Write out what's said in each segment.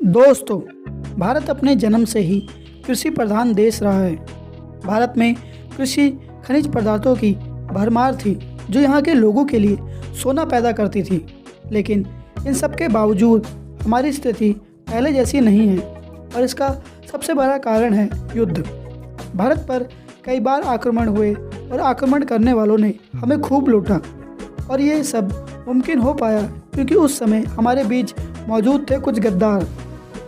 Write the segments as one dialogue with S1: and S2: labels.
S1: दोस्तों, भारत अपने जन्म से ही कृषि प्रधान देश रहा है। भारत में कृषि खनिज पदार्थों की भरमार थी जो यहाँ के लोगों के लिए सोना पैदा करती थी। लेकिन इन सब के बावजूद हमारी स्थिति पहले जैसी नहीं है और इसका सबसे बड़ा कारण है युद्ध। भारत पर कई बार आक्रमण हुए और आक्रमण करने वालों ने हमें खूब लूटा और ये सब मुमकिन हो पाया क्योंकि उस समय हमारे बीच मौजूद थे कुछ गद्दार।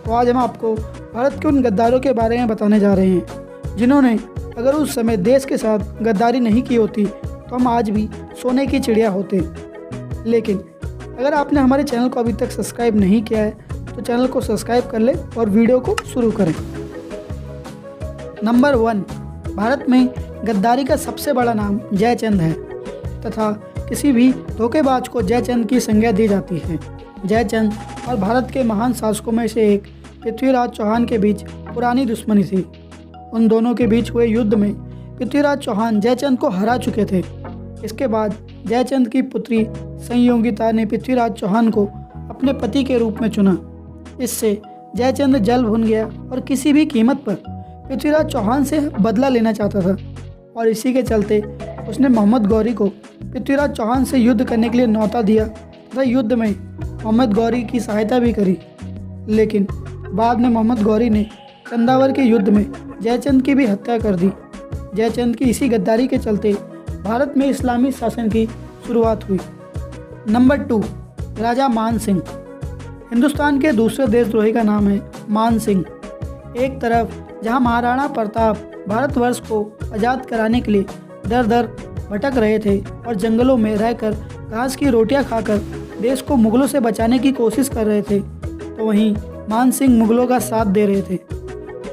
S1: तो आज हम आपको भारत के उन गद्दारों के बारे में बताने जा रहे हैं जिन्होंने अगर उस समय देश के साथ गद्दारी नहीं की होती तो हम आज भी सोने की चिड़िया होते। लेकिन अगर आपने हमारे चैनल को अभी तक सब्सक्राइब नहीं किया है तो चैनल को सब्सक्राइब कर ले और वीडियो को शुरू करें। नंबर 1, भारत में गद्दारी का सबसे बड़ा नाम जयचंद है तथा किसी भी धोखेबाज को जयचंद की संज्ञा दी जाती है। जयचंद और भारत के महान शासकों में से एक पृथ्वीराज चौहान के बीच पुरानी दुश्मनी थी। उन दोनों के बीच हुए युद्ध में पृथ्वीराज चौहान जयचंद को हरा चुके थे। इसके बाद जयचंद की पुत्री संयोगिता ने पृथ्वीराज चौहान को अपने पति के रूप में चुना। इससे जयचंद जल भुन गया और किसी भी कीमत पर पृथ्वीराज चौहान से बदला लेना चाहता था और इसी के चलते उसने मोहम्मद गौरी को पृथ्वीराज चौहान से युद्ध करने के लिए न्योता दिया तथा युद्ध में मोहम्मद गौरी की सहायता भी करी। लेकिन बाद में मोहम्मद गौरी ने कंदावर के युद्ध में जयचंद की भी हत्या कर दी। जयचंद की इसी गद्दारी के चलते भारत में इस्लामी शासन की शुरुआत हुई। नंबर 2, राजा मान सिंह। हिंदुस्तान के दूसरे देशद्रोही का नाम है मान सिंह। एक तरफ जहां महाराणा प्रताप भारतवर्ष को आज़ाद कराने के लिए दर दर भटक रहे थे और जंगलों में रहकर घास की रोटियां खाकर देश को मुगलों से बचाने की कोशिश कर रहे थे, तो वहीं मान सिंह मुगलों का साथ दे रहे थे।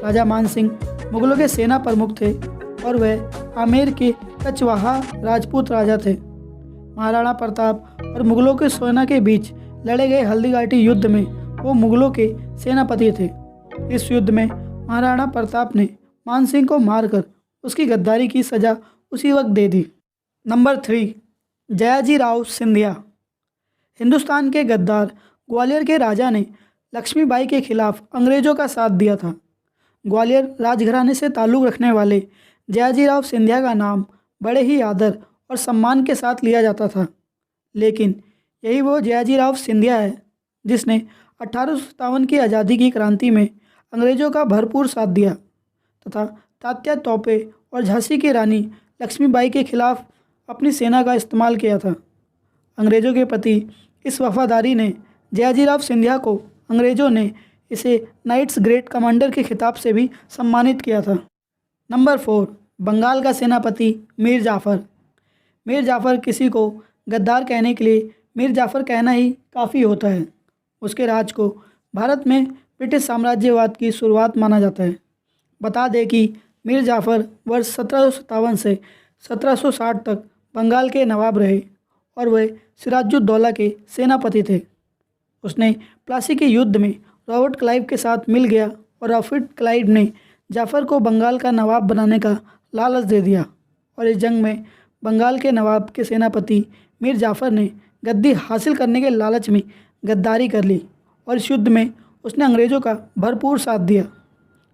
S1: राजा मान सिंह मुगलों के सेना प्रमुख थे और वह आमेर के कचवाहा राजपूत राजा थे। महाराणा प्रताप और मुगलों के सेना के बीच लड़े गए हल्दीघाटी युद्ध में वो मुगलों के सेनापति थे। इस युद्ध में महाराणा प्रताप ने मान सिंह को मारकर उसकी गद्दारी की सज़ा उसी वक्त दे दी। नंबर 3, जयाजी राव सिंधिया। हिंदुस्तान के गद्दार ग्वालियर के राजा ने लक्ष्मीबाई के खिलाफ अंग्रेज़ों का साथ दिया था। ग्वालियर राजघराने से ताल्लुक़ रखने वाले जयाजी राव सिंधिया का नाम बड़े ही आदर और सम्मान के साथ लिया जाता था। लेकिन यही वो जयाजी राव सिंधिया है जिसने 1857 की आज़ादी की क्रांति में अंग्रेज़ों का भरपूर साथ दिया तथा तात्या तोपे और झांसी की रानी लक्ष्मीबाई के खिलाफ अपनी सेना का इस्तेमाल किया था। अंग्रेज़ों के प्रति इस वफादारी ने जयाजी राव सिंधिया को अंग्रेज़ों ने इसे नाइट्स ग्रेट कमांडर के खिताब से भी सम्मानित किया था। नंबर 4, बंगाल का सेनापति मीर जाफ़र। मीर जाफ़र किसी को गद्दार कहने के लिए मीर जाफ़र कहना ही काफ़ी होता है। उसके राज को भारत में ब्रिटिश साम्राज्यवाद की शुरुआत माना जाता है। बता दें कि मीर जाफ़र वर्ष 1757 से 1760 तक बंगाल के नवाब रहे और वह सिराजुद्दौला के सेनापति थे। उसने प्लासी के युद्ध में रॉबर्ट क्लाइव के साथ मिल गया और रॉबर्ट क्लाइव ने जाफ़र को बंगाल का नवाब बनाने का लालच दे दिया और इस जंग में बंगाल के नवाब के सेनापति मीर जाफ़र ने गद्दी हासिल करने के लालच में गद्दारी कर ली और इस युद्ध में उसने अंग्रेज़ों का भरपूर साथ दिया।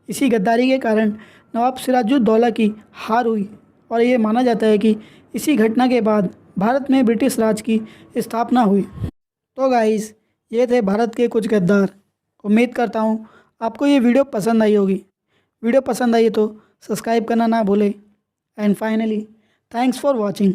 S1: इसी गद्दारी के कारण नवाब सिराजुद्दौला की हार हुई और ये माना जाता है कि इसी घटना के बाद भारत में ब्रिटिश राज की स्थापना हुई। तो गाइस, ये थे भारत के कुछ गद्दार। उम्मीद करता हूँ आपको ये वीडियो पसंद आई होगी। वीडियो पसंद आई तो सब्सक्राइब करना ना भूलें। And finally, thanks for watching.